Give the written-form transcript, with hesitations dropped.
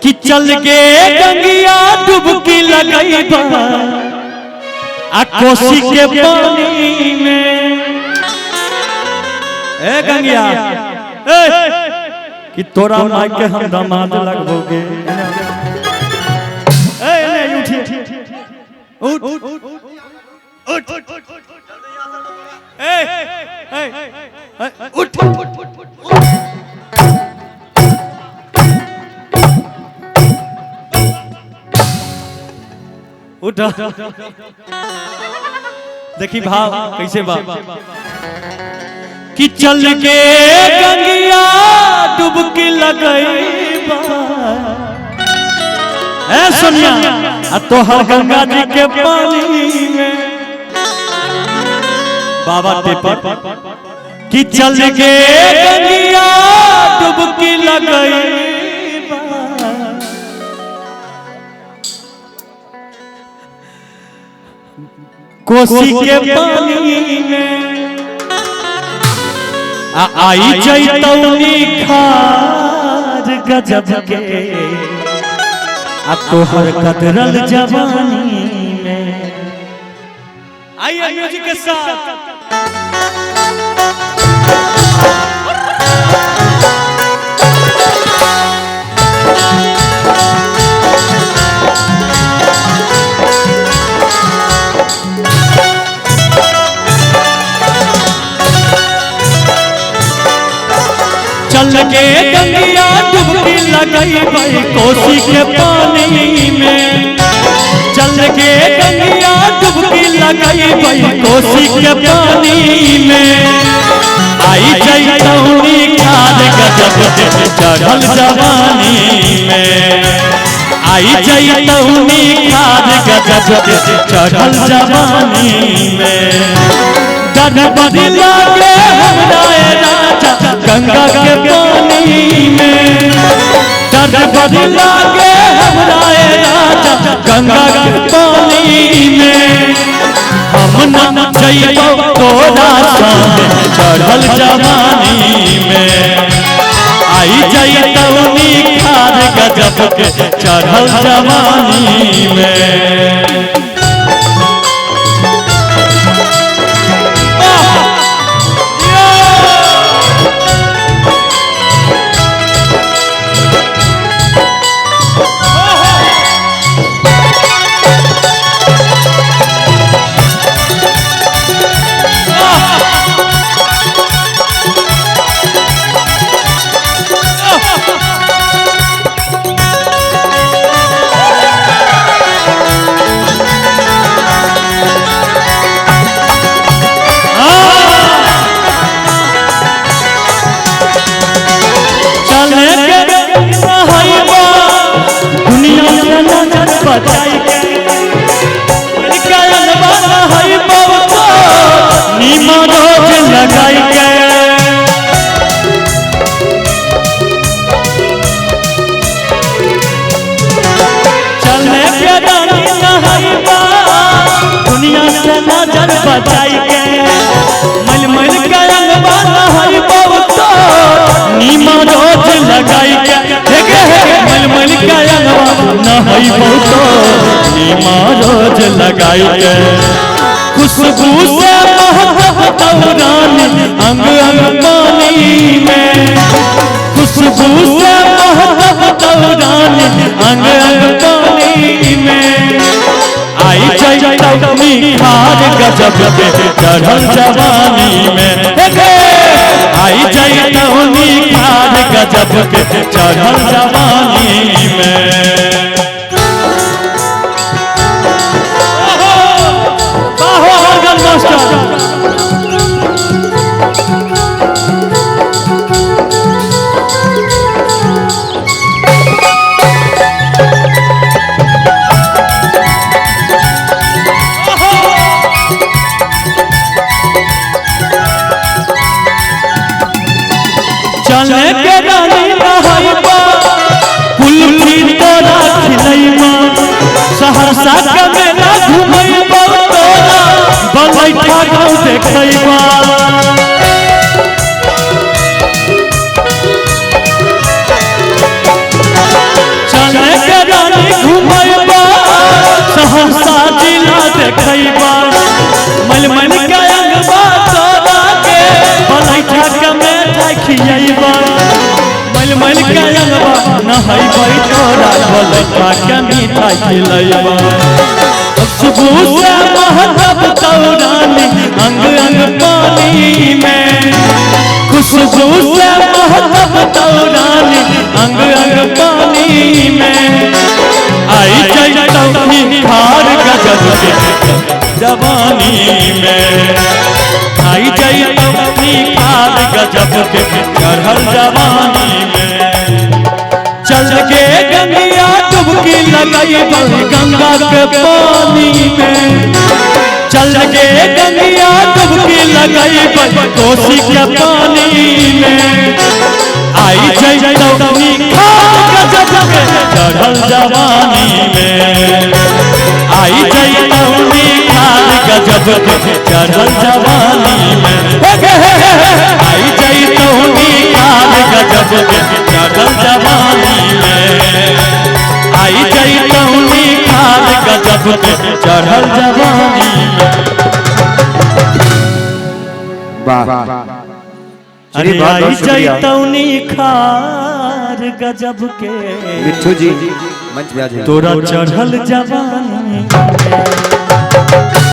कि चल के गंगिया डुबकी लगैबा आ कोसी के पानी में। ए गंगिया कि तोरा माई के हम दामाद लगबोगे। उठ उठ उठ देखी भाव कैसे भाव कि चल के गंगिया डुबकी लगैबा। ए सोनिया आ तोहर गंगा जी के पानी में बाबा पेपर कि चल के गंगिया डुबकी लगैबा। कोसी के पानी में आई चैतौनी खार गजब के आ तोहर कतरल जवानी में। आइए म्यूजिक के साथ चल के गंगिया डुबकी लगैबा कोसी के पानी में। चल के गंगिया डुबकी लगैबा कोसी के पानी में। आई चैतौनी खाद गजब के चढ़ल जवानी में। आई चैतौनी खाद गजब के चढ़ल जवानी में। डर बदला के हमरा राजा गंगा के पानी में। डर बदला के हमरा राजा गंगा के पानी में। हम न जइबो तोरा संग चढ़ल जवानी में। आई जइतौनी खाद गजब के चढ़ल जवानी में। दुनिया से नजर बचाई के मल मल के रंगवा नहाई बहुत नीमा रोज लगाई के मल मल के रंगवा नहाई बहुत नीमा रोज लगाई के। खुशबू से महक दौरान अंग अंग पानी में। खुशबू से महक दौरान अंग अंग पानी में। आई चैतौनी खाद गजब के चढ़ल जवानी में। आई चैतौनी खाद गजब के चढ़ल जवानी में। चले के रानी नहाइबा कुल्फी तोरा खिलैबा। सहरसा के मेला घुमैबा तोरा बलैठा गाँव देखैबा। चले नहैबै तोरा गोलैठा के मीठा खिलैबा खुशबू से महकब तौरानी अंग अंग पानी में खुशबू से महकब तौरानी अंग अंग पानी में आई जैतौ निखार गजब के जवानी में आई जैतौ निखार गजब के चढ़ल जवानी में चल के गंगिया डुबकी लगैबा गंगा के पानी में चल के गंगिया डुबकी लगैबा कोसी के पानी में आई जैतौ निखार गजब के चढ़ल जवानी में आई जैतौ निखार गजब के चढ़ल जवानी में आई जैतौ निखार गजब के चढ़ल जवानी में आई जैतौ निखार गजब के चढ़ल जवानी में अरे आई जैतौ निखार गजब के मिट्ठू जी मंच पे आ जाइए तोरा चढ़ल जवानी